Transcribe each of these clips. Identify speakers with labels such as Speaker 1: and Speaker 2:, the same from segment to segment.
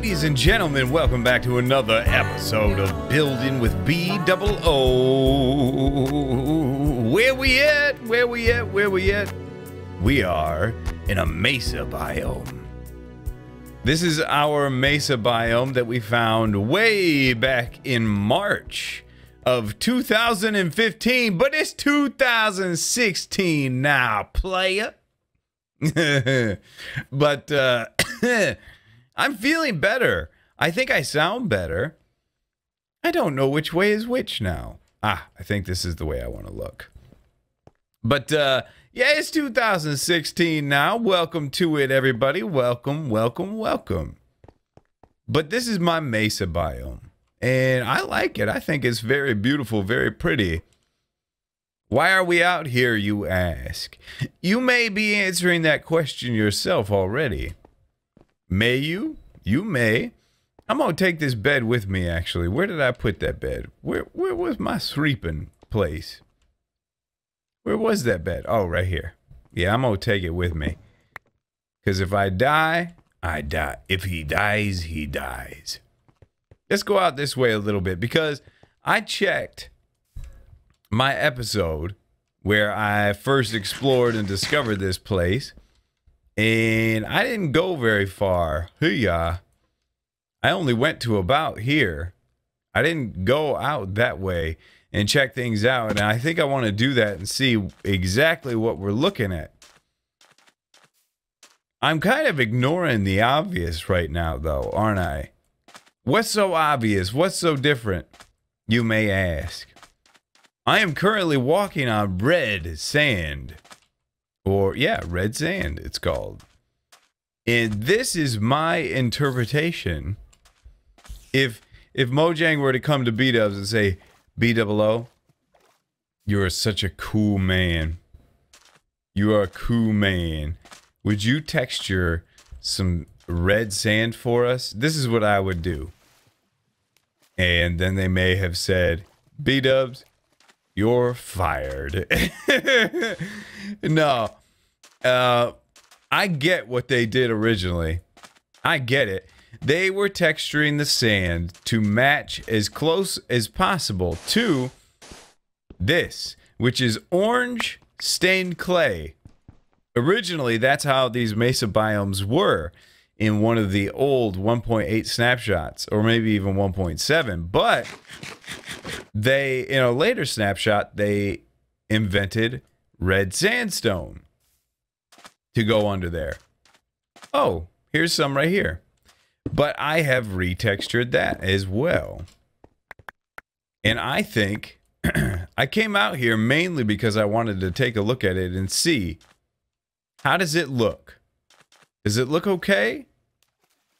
Speaker 1: Ladies and gentlemen, welcome back to another episode of Building with BdoubleO. Where we at? Where we at? Where we at? We are in a mesa biome. This is our mesa biome that we found way back in March of 2015, but it's 2016 now, player. But I'm feeling better. I think I sound better. I don't know which way is which now. I think this is the way I want to look. But yeah, it's 2016 now. Welcome to it, everybody. Welcome, welcome, welcome. But this is my mesa biome, and I like it. I think it's very beautiful, very pretty. Why are we out here, you ask? You may be answering that question yourself already. May you? You may. I'm going to take this bed with me, actually. Where did I put that bed? Where was my sleeping place? Where was that bed? Oh, right here. Yeah, I'm going to take it with me. Because if I die, I die. If he dies, he dies. Let's go out this way a little bit, because I checked my episode where I first explored and discovered this place, and I didn't go very far. I only went to about here. I didn't go out that way and check things out, and I think I want to do that and see exactly what we're looking at. I'm kind of ignoring the obvious right now, though, aren't I? What's so obvious? What's so different, you may ask? I am currently walking on red sand. Or, yeah, red sand, it's called. And this is my interpretation. If Mojang were to come to B-Dubs and say, BdoubleO, you're such a cool man. You are a cool man. Would you texture some red sand for us? This is what I would do. And then they may have said, B-Dubs, you're fired. No. I get what they did originally. I get it. They were texturing the sand to match as close as possible to this, which is orange stained clay. Originally, that's how these mesa biomes were in one of the old 1.8 snapshots, or maybe even 1.7. But they, in a later snapshot, they invented red sandstone to go under there. Oh, here's some right here. But I have retextured that as well. And I think I came out here mainly because I wanted to take a look at it and see, how does it look? Does it look okay?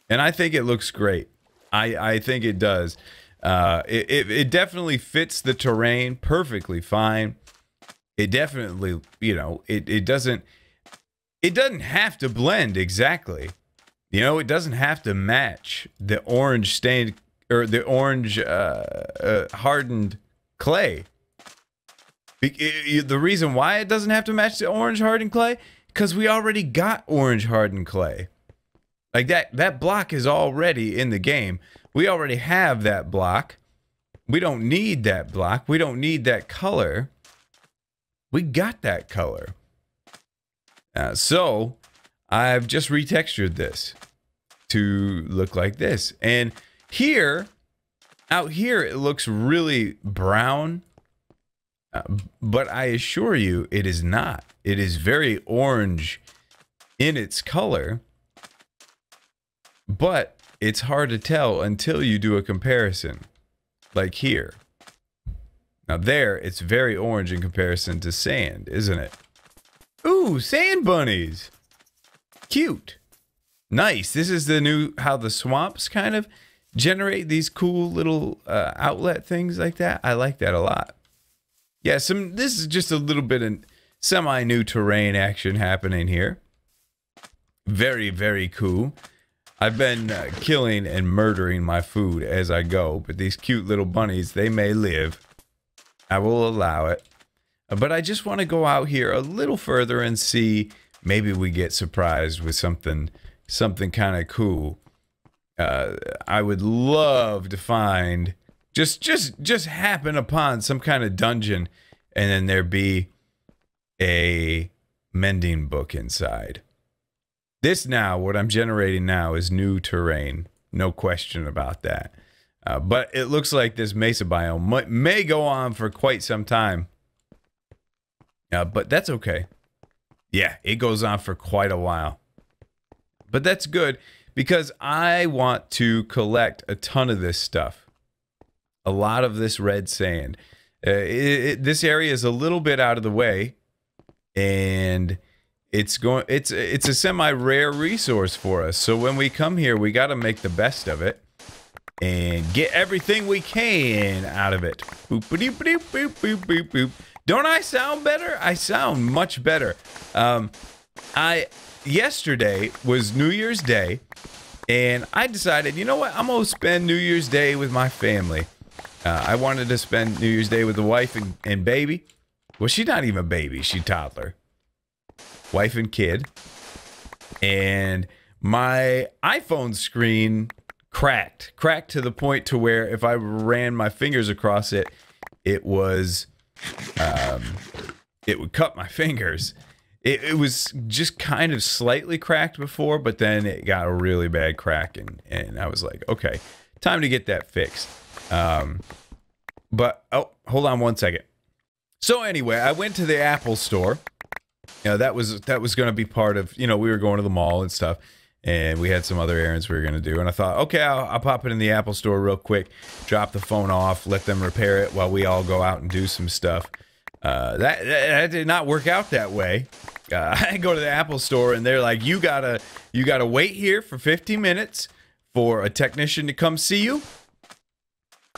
Speaker 1: And I think it looks great. I think it does. It definitely fits the terrain perfectly fine. It definitely, you know, it doesn't have to blend exactly. You know, it doesn't have to match the orange stained, or the orange hardened clay. The reason why it doesn't have to match the orange hardened clay, because we already got orange hardened clay. Like that block is already in the game. We already have that block. We don't need that block. We don't need that color. We got that color. So I've just retextured this to look like this. And here, out here, it looks really brown. But I assure you, it is not. It is very orange in its color. But it's hard to tell until you do a comparison. Like here. Now there, it's very orange in comparison to sand, isn't it? Ooh, sand bunnies. Cute. Nice. This is the new, how the swamps kind of generate these cool little outlet things like that. I like that a lot. Yeah, this is just a little bit of semi-new terrain action happening here. Very, very cool. I've been killing and murdering my food as I go, but these cute little bunnies, they may live. I will allow it. But I just want to go out here a little further and see, maybe we get surprised with something kind of cool. I would love to find just happen upon some kind of dungeon, and then there be a mending book inside. This now, what I'm generating now, is new terrain. No question about that. But it looks like this mesa biome may go on for quite some time. But that's okay. Yeah, it goes on for quite a while. But that's good, because I want to collect a ton of this stuff. A lot of this red sand. This area is a little bit out of the way, and it's a semi-rare resource for us. So when we come here, we got to make the best of it and get everything we can out of it. Boop, boop, boop, boop, boop, boop, boop. Don't I sound better? I sound much better. Yesterday was New Year's Day, and I decided, you know what? I'm gonna spend New Year's Day with my family. I wanted to spend New Year's Day with the wife and baby. Well, she's not even a baby; she's a toddler. Wife and kid. And my iPhone screen cracked to the point to where if I ran my fingers across it, it was it would cut my fingers. It was just kind of slightly cracked before, but then it got a really bad crack, and I was like, okay, time to get that fixed. But oh, hold on one second. So anyway, I went to the Apple store. You know, that was going to be part of, you know, we were going to the mall and stuff, and we had some other errands we were going to do. And I thought, okay, I'll pop it in the Apple store real quick, drop the phone off, let them repair it while we all go out and do some stuff. That did not work out that way. I go to the Apple store, and they're like, you gotta wait here for 15 minutes for a technician to come see you.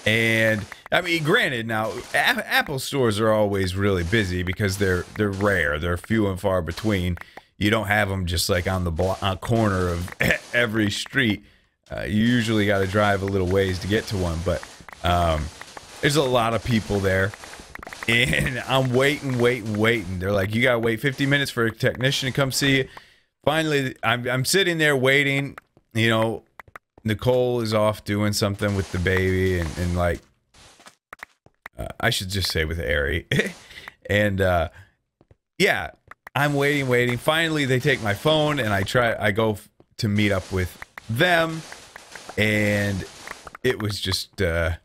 Speaker 1: And I mean, granted, now Apple stores are always really busy because they're rare. They're few and far between. You don't have them just like on the corner of every street. You usually got to drive a little ways to get to one. But there's a lot of people there, and I'm waiting. They're like, you gotta wait 50 minutes for a technician to come see you. Finally, I'm sitting there waiting. You know, Nicole is off doing something with the baby, and like, I should just say with Ari. And yeah, I'm waiting. Finally, they take my phone, and I go to meet up with them, and it was just, yeah,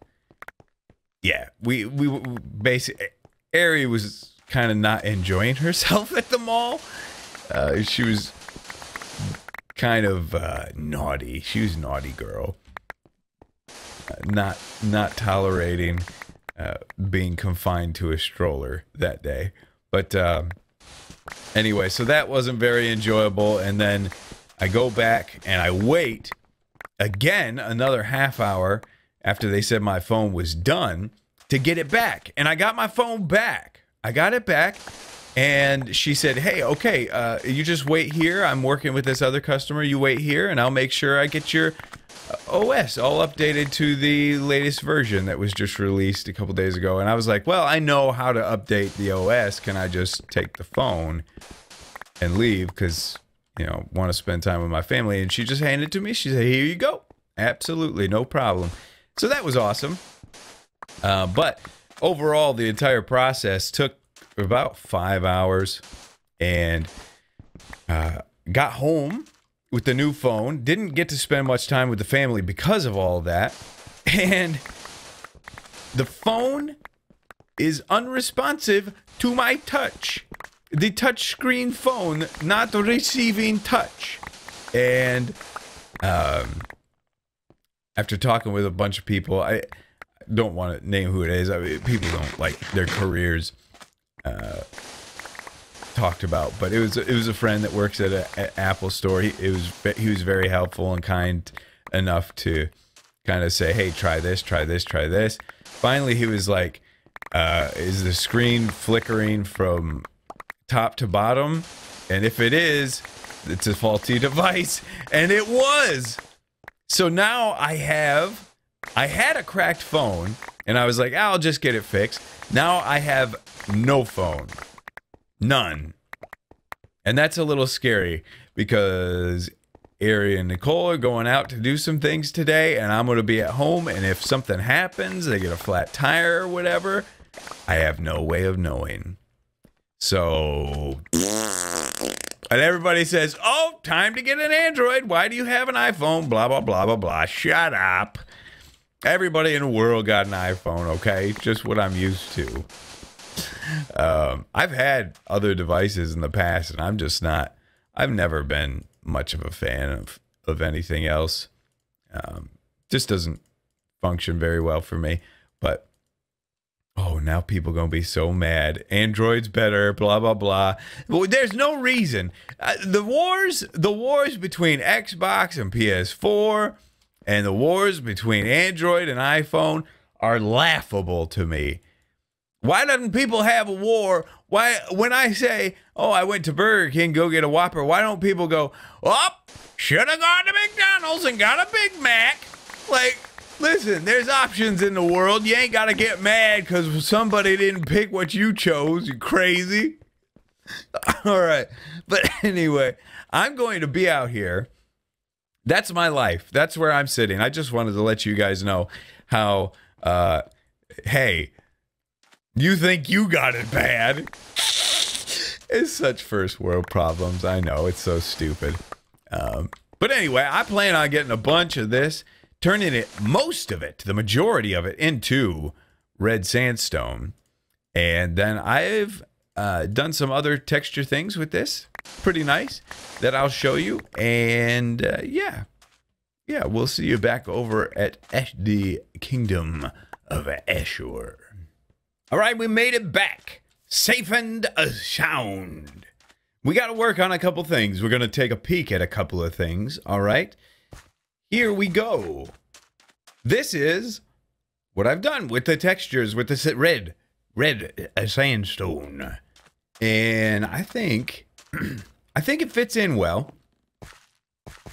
Speaker 1: we basically, Ari was kind of not enjoying herself at the mall. She was kind of naughty. She was a naughty girl. Not tolerating being confined to a stroller that day. But anyway, so that wasn't very enjoyable. And then I go back and I wait again another half hour after they said my phone was done to get it back. And I got my phone back. I got it back. And she said, hey, okay, you just wait here. I'm working with this other customer. You wait here, and I'll make sure I get your OS all updated to the latest version that was just released a couple days ago. And I was like, well, I know how to update the OS. Can I just take the phone and leave? Because, you know, want to spend time with my family. And she just handed it to me. She said, here you go. Absolutely, no problem. So that was awesome. But overall, the entire process took about 5 hours, and got home with the new phone. Didn't get to spend much time with the family because of all of that. And the phone is unresponsive to my touch. The touchscreen phone not receiving touch. And after talking with a bunch of people, I don't want to name who it is. I mean, people don't like their careers talked about, but it was a friend that works at an Apple store. He was very helpful and kind enough to kind of say, hey, try this. Finally, he was like, is the screen flickering from top to bottom? And if it is, it's a faulty device. And it was. So now I had a cracked phone, and I was like, I'll just get it fixed. Now I have no phone. None. And that's a little scary because Ari and Nicole are going out to do some things today, and I'm going to be at home, and if something happens, they get a flat tire or whatever, I have no way of knowing. So, and everybody says, oh, time to get an Android. Why do you have an iPhone? Blah, blah, blah, blah, blah. Shut up. Everybody in the world got an iPhone, okay? Just what I'm used to. I've had other devices in the past, and I'm just not, I've never been much of a fan of anything else. Just doesn't function very well for me. But oh, now people gonna be so mad. Android's better, blah blah blah. Well, there's no reason. The wars between Xbox and PS4 and the wars between Android and iPhone are laughable to me. Why doesn't people have a war? Why, when I say, oh, I went to Burger King, go get a Whopper, why don't people go, oh, should have gone to McDonald's and got a Big Mac? Like, listen, there's options in the world. You ain't got to get mad because somebody didn't pick what you chose, you crazy. All right. But anyway, I'm going to be out here. That's my life. That's where I'm sitting. I just wanted to let you guys know how, hey, you think you got it bad. It's such first world problems. I know, it's so stupid. But anyway, I plan on getting a bunch of this, turning it, most of it, the majority of it, into red sandstone. And then I've done some other texture things with this. Pretty nice. That I'll show you. And yeah, we'll see you back over at the Kingdom of Ashur. All right, we made it back, safe and sound. We got to work on a couple things. We're going to take a peek at a couple of things, all right? Here we go. This is what I've done with the textures, with the red sandstone. And I think it fits in well.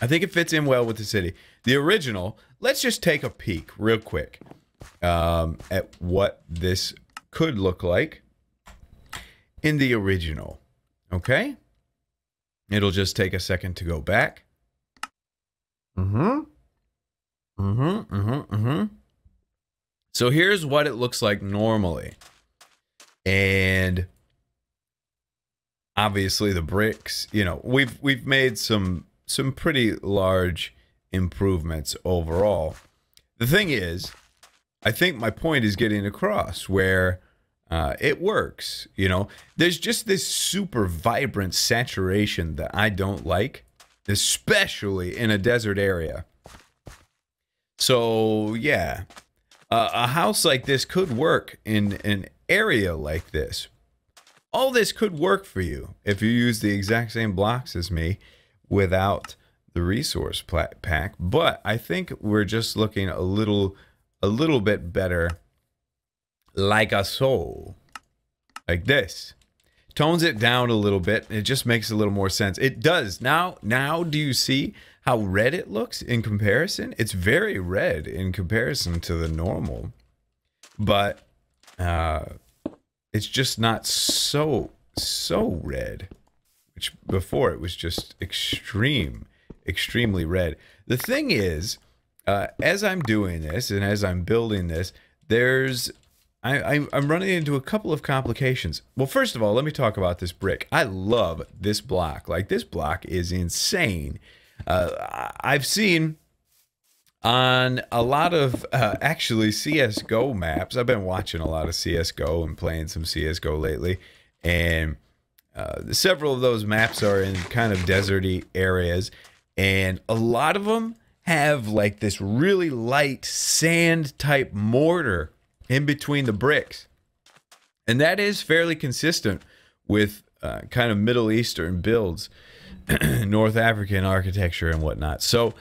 Speaker 1: I think it fits in well with the city. The original, let's just take a peek real quick at what this could look like in the original. Okay? It'll just take a second to go back. So here's what it looks like normally. And obviously the bricks, you know, we've made some pretty large improvements overall. The thing is, I think my point is getting across where it works, you know. There's just this super vibrant saturation that I don't like, especially in a desert area. So, yeah, a house like this could work in an area like this. All this could work for you if you use the exact same blocks as me without the resource pack. But I think we're just looking a little bit better like a soul, like this. Tones it down a little bit. It just makes a little more sense. It does. Now do you see how red it looks in comparison? It's very red in comparison to the normal, but it's just not so red, which before it was just extremely red. The thing is, as I'm doing this and as I'm building this, I'm running into a couple of complications. Well, first of all, let me talk about this brick. I love this block. Like, this block is insane. I've seen on a lot of actually CSGO maps. I've been watching a lot of CSGO and playing some CSGO lately, and several of those maps are in kind of deserty areas, and a lot of them have like this really light sand type mortar in between the bricks, and that is fairly consistent with kind of Middle Eastern builds, North African architecture and whatnot. So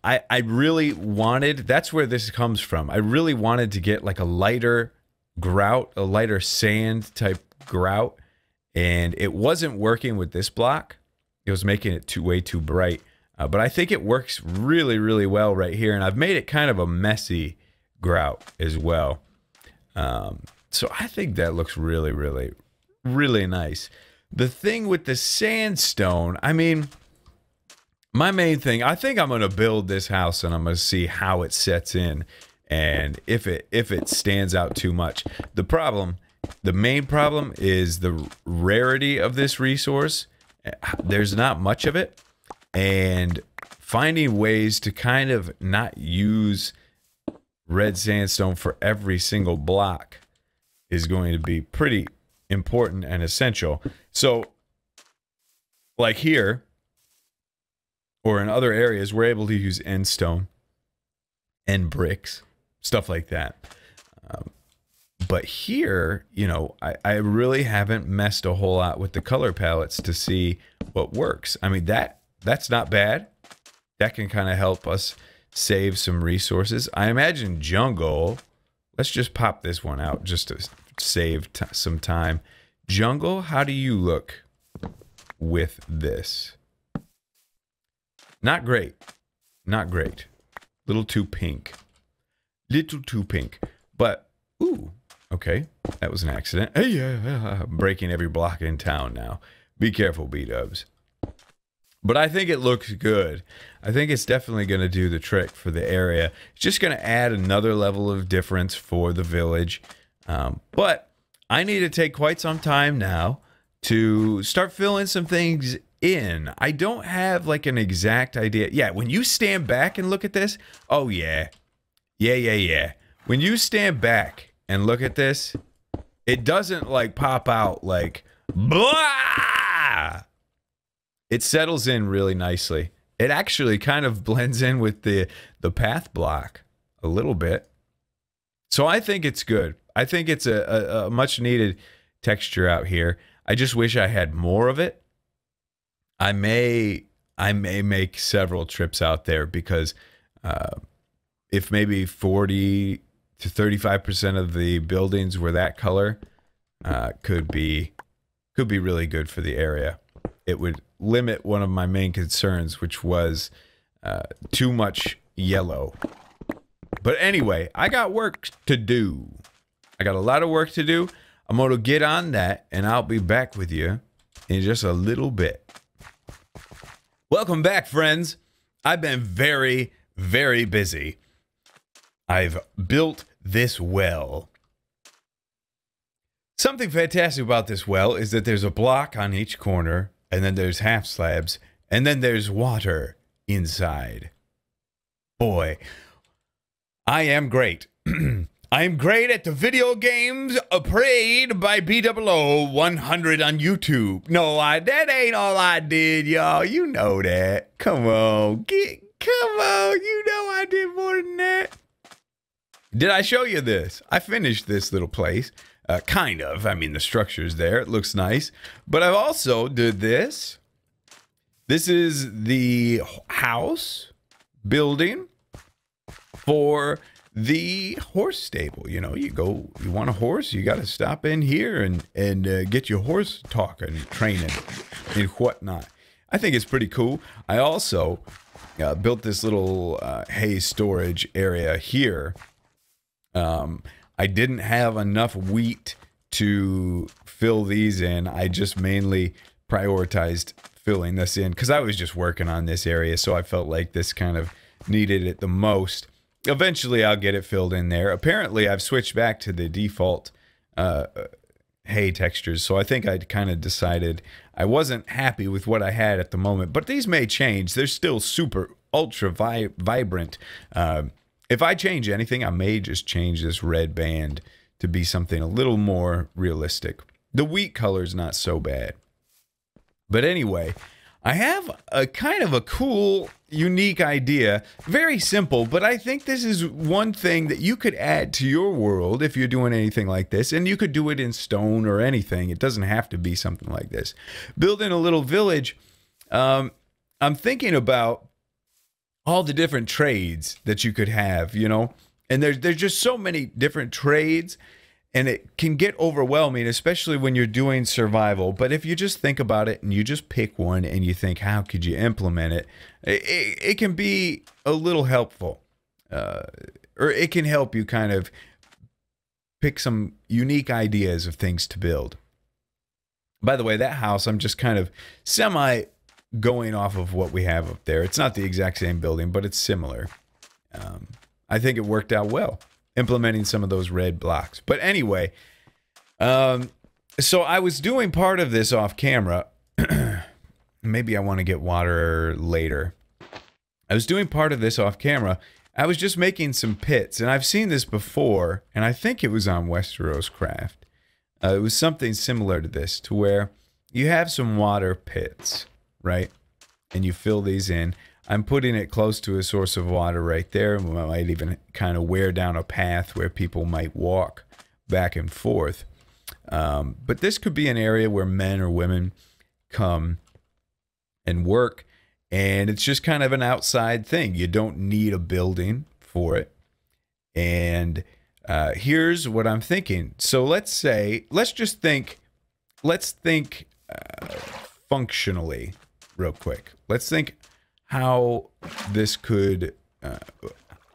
Speaker 1: I really wanted, that's where this comes from. I really wanted to get like a lighter grout, a lighter sand type grout, and it wasn't working with this block. It was making it way too bright. But I think it works really well right here, and I've made it kind of a messy grout as well. So I think that looks really nice. The thing with the sandstone, I mean, My main thing, I think I'm going to build this house and I'm going to see how it sets in and if it stands out too much. The main problem is the rarity of this resource. There's not much of it, and finding ways to kind of not use red sandstone for every single block is going to be pretty important and essential. So like here or in other areas, we're able to use end stone and bricks, stuff like that. But here, you know, I really haven't messed a whole lot with the color palettes to see what works. I mean, that's not bad. That can kind of help us save some resources. I imagine jungle. Let's just pop this one out just to save some time. Jungle, how do you look with this? Not great. Not great. Little too pink. Little too pink. But, ooh, okay. That was an accident. Hey, yeah, I'm breaking every block in town now. Be careful, B-dubs. But I think it looks good. I think it's definitely going to do the trick for the area. It's just going to add another level of difference for the village. But I need to take quite some time now to start filling some things in. I don't have like an exact idea. Yeah, when you stand back and look at this, oh yeah. Yeah. When you stand back and look at this, it doesn't like pop out like blah. It settles in really nicely. It actually kind of blends in with the path block a little bit. So I think it's good. I think it's a much needed texture out here. I just wish I had more of it. I may make several trips out there because if maybe 40 to 35% of the buildings were that color, could be really good for the area. It would limit one of my main concerns, which was too much yellow. But anyway, I got work to do. I got a lot of work to do. I'm going to get on that, and I'll be back with you in just a little bit. Welcome back, friends. I've been very, very busy. I've built this well. Something fantastic about this well is that there's a block on each corner, and then there's half slabs, and then there's water inside. Boy, I am great. I am great at the video games played by BdoubleO 100 on YouTube. No, that ain't all I did, y'all. You know that. Come on. Come on. You know I did more than that. Did I show you this? I finished this little place. Kind of. I mean, the structure's there. It looks nice. But I've also did this. This is the house building for the horse stable. You know, you want a horse, you got to stop in here and get your horse talking, training, and whatnot. I think it's pretty cool. I also built this little hay storage area here. I didn't have enough wheat to fill these in. I just mainly prioritized filling this in because I was just working on this area, so I felt like this kind of needed it the most. Eventually, I'll get it filled in there. Apparently, I've switched back to the default hay textures, so I think I'd kind of decided I wasn't happy with what I had at the moment, but these may change. They're still super ultra vibrant. If I change anything, I may just change this red band to be something a little more realistic. The wheat color's not so bad. But anyway, I have a kind of a cool, unique idea. Very simple, but I think this is one thing that you could add to your world if you're doing anything like this. And you could do it in stone or anything. It doesn't have to be something like this. Building a little village, I'm thinking about all the different trades that you could have, you know, and there's just so many different trades, and it can get overwhelming, especially when you're doing survival. But if you just think about it and you just pick one and you think, how could you implement it, it can be a little helpful, or it can help you kind of pick some unique ideas of things to build. By the way, that house, I'm just kind of going off of what we have up there. It's not the exact same building, but it's similar. I think it worked out well, implementing some of those red blocks. But anyway, so I was doing part of this off camera. Maybe I want to get water later. I was doing part of this off camera. I was just making some pits, and I've seen this before, and I think it was on Westeros Craft. It was something similar to this, to where you have some water pits, right? And you fill these in. I'm putting it close to a source of water right there. I might even kind of wear down a path where people might walk back and forth. But this could be an area where men or women come and work, and it's just kind of an outside thing. You don't need a building for it. And here's what I'm thinking. So let's think functionally real quick. Let's think how this could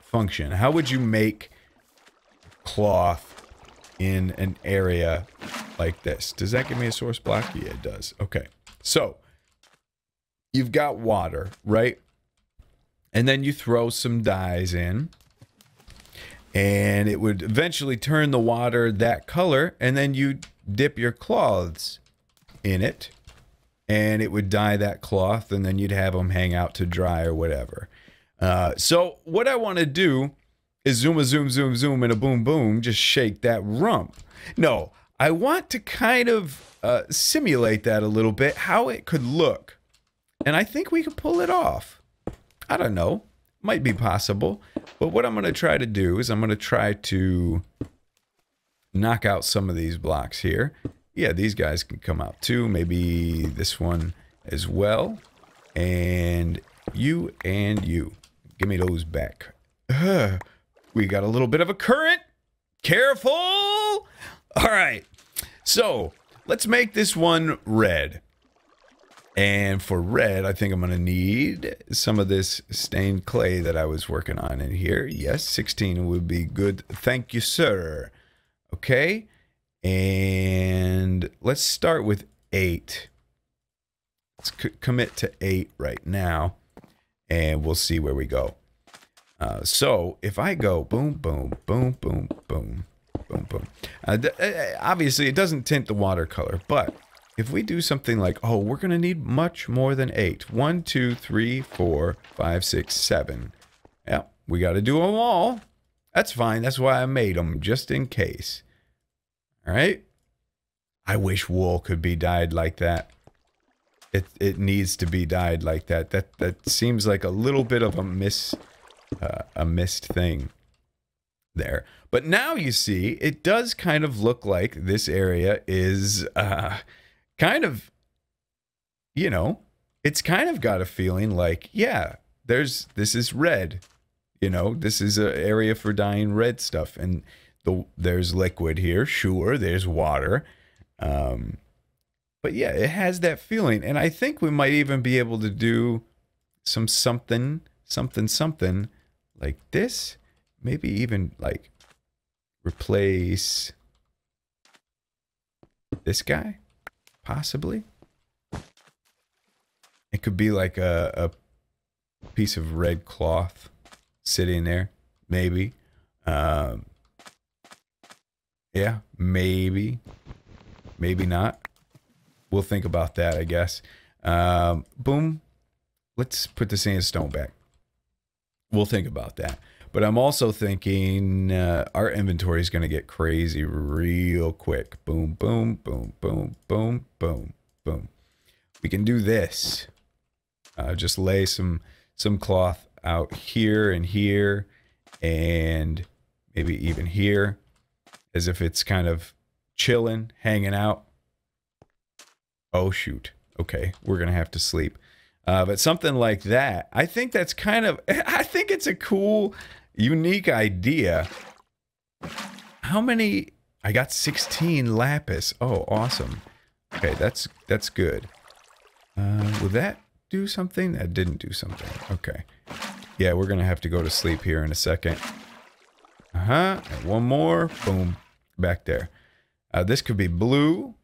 Speaker 1: function. How would you make cloth in an area like this? Does that give me a source block? Yeah, it does. Okay. So you've got water, right? And then you throw some dyes in, and it would eventually turn the water that color, and then you dip your cloths in it, and it would dye that cloth, and then you'd have them hang out to dry or whatever. So what I want to do is zoom, and a boom, boom, just shake that rump. No, I want to kind of simulate that a little bit, how it could look. And I think we could pull it off. I don't know. Might be possible. But what I'm going to try to do is I'm going to try to knock out some of these blocks here. Yeah, these guys can come out too. Maybe this one as well. And you and you. Give me those back. We got a little bit of a current. Careful! All right. So, let's make this one red. And for red, I think I'm going to need some of this stained clay that I was working on in here. Yes, 16 would be good. Thank you, sir. Okay. And let's start with 8. Let's commit to 8 right now. And we'll see where we go. So if I go boom, boom, boom, boom, boom, boom, boom. Obviously, it doesn't tint the watercolor, but if we do something like, oh, we're going to need much more than 8. 1, 2, 3, 4, 5, 6, 7. Yeah, we got to do them all. That's fine. That's why I made them, just in case. All right? I wish wool could be dyed like that. It needs to be dyed like that. That seems like a little bit of a missed thing there. But now you see, it does kind of look like this area is kind of, you know, it's kind of got a feeling like, yeah, this is red. You know, this is an area for dyeing red stuff. And there's liquid here. Sure, there's water. But yeah, it has that feeling. And I think we might even be able to do something like this. Maybe even like replace this guy, possibly. It could be like a piece of red cloth sitting there, maybe. Yeah, maybe not. We'll think about that, I guess. Boom. Let's put the sandstone back. We'll think about that. But I'm also thinking our inventory is going to get crazy real quick. Boom, boom, boom, boom, boom, boom, boom. We can do this. Just lay some cloth out here and here, and maybe even here, as if it's kind of chilling, hanging out. Oh, shoot. Okay, we're going to have to sleep. But something like that, I think that's kind of, I think it's a cool, unique idea. How many? I got 16 lapis. Oh, awesome. Okay, that's good. Will that do something? That didn't do something. Okay. Yeah, we're going to have to go to sleep here in a second. And one more. Boom. Back there. This could be blue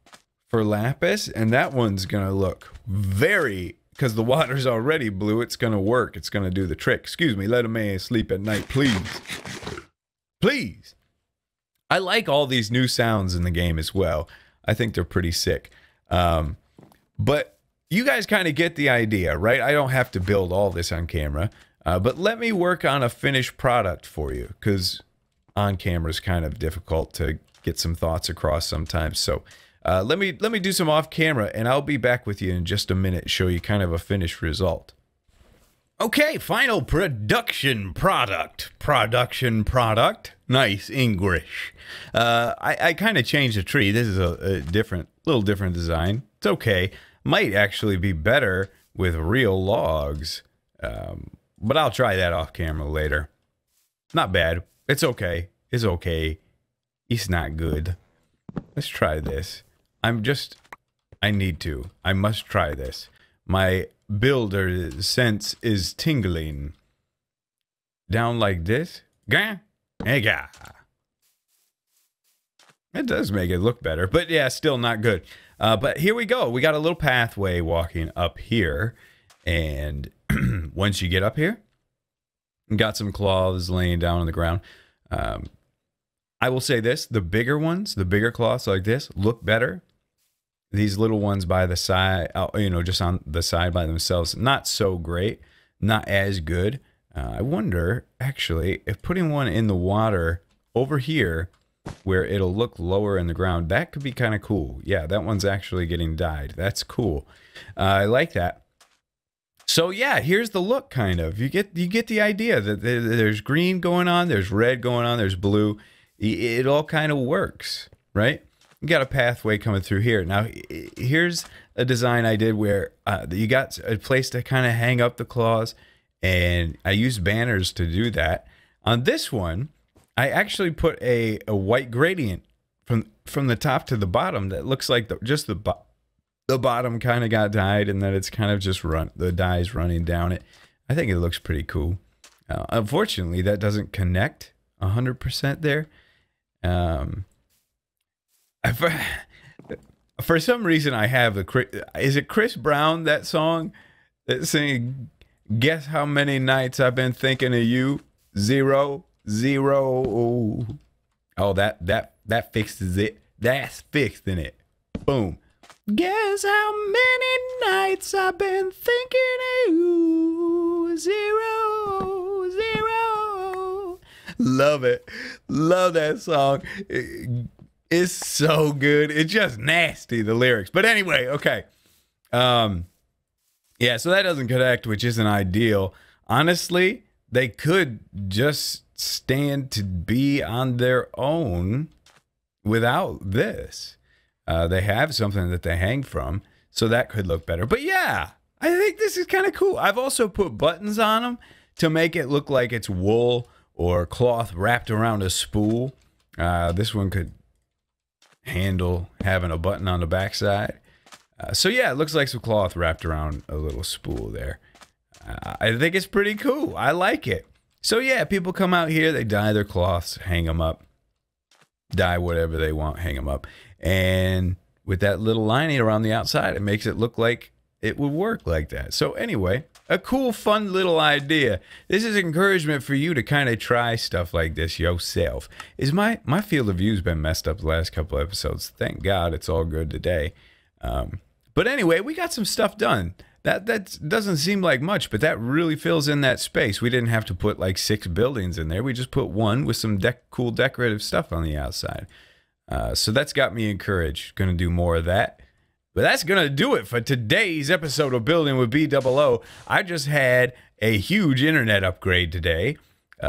Speaker 1: for lapis, and that one's going to look very because the water's already blue. It's going to work. It's going to do the trick. Excuse me, let a man sleep at night, please. Please. I like all these new sounds in the game as well. I think they're pretty sick. But you guys kind of get the idea, right? I don't have to build all this on camera. But let me work on a finished product for you, because on camera is kind of difficult to get some thoughts across sometimes. So let me do some off camera, and I'll be back with you in just a minute, show you kind of a finished result. Okay, final production product. Production product. Nice English. I kind of changed the tree. This is a little different design. It's okay. Might actually be better with real logs. But I'll try that off camera later. Not bad. It's okay. It's okay. It's not good. Let's try this. I must try this. My builder sense is tingling. Down like this. Gah. Ega. It does make it look better, but yeah, still not good. But here we go. We got a little pathway walking up here. And once you get up here, got some cloths laying down on the ground. I will say this, the bigger ones, the bigger cloths like this look better. These little ones by the side, you know, just on the side by themselves, not so great, not as good. I wonder, actually, if putting one in the water over here where it'll look lower in the ground, that could be kind of cool. Yeah, that one's actually getting dyed. That's cool. I like that. So yeah, here's the look, kind of. You get the idea that there's green going on, there's red going on, there's blue. It all kind of works, right? You got a pathway coming through here. Now, here's a design I did where you got a place to kind of hang up the claws, and I used banners to do that. On this one, I actually put a white gradient from the top to the bottom that looks like just the bottom kind of got dyed, and then it's kind of just the dye's running down it. I think it looks pretty cool. Unfortunately, that doesn't connect 100% there. For some reason, I have is it Chris Brown, that song that's saying, "Guess how many nights I've been thinking of you? 0, 0." Oh, that fixes it. That's fixing it. Boom. Guess how many nights I've been thinking of you? 0, 0. Love it. Love that song. It's so good. It's just nasty, the lyrics. But anyway, okay. Yeah, so that doesn't connect, which isn't ideal. Honestly, they could just stand to be on their own without this. They have something that they hang from, so that could look better. But yeah, I think this is kind of cool. I've also put buttons on them to make it look like it's wool or cloth wrapped around a spool. This one could handle having a button on the backside. So yeah, it looks like some cloth wrapped around a little spool there. I think it's pretty cool. I like it. So yeah, people come out here, they dye their cloths, hang them up, dye whatever they want, hang them up. And with that little lining around the outside, it makes it look like it would work like that. So anyway, a cool, fun little idea. This is encouragement for you to kind of try stuff like this yourself. My field of view's been messed up the last couple episodes. Thank God it's all good today. But anyway, we got some stuff done. That doesn't seem like much, but that really fills in that space. We didn't have to put like 6 buildings in there. We just put one with some cool decorative stuff on the outside. So that's got me encouraged. Gonna do more of that. But that's gonna do it for today's episode of Building with BdoubleO. I just had a huge internet upgrade today.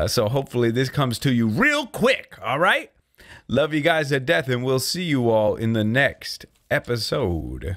Speaker 1: So hopefully this comes to you real quick, all right? Love you guys to death, and we'll see you all in the next episode.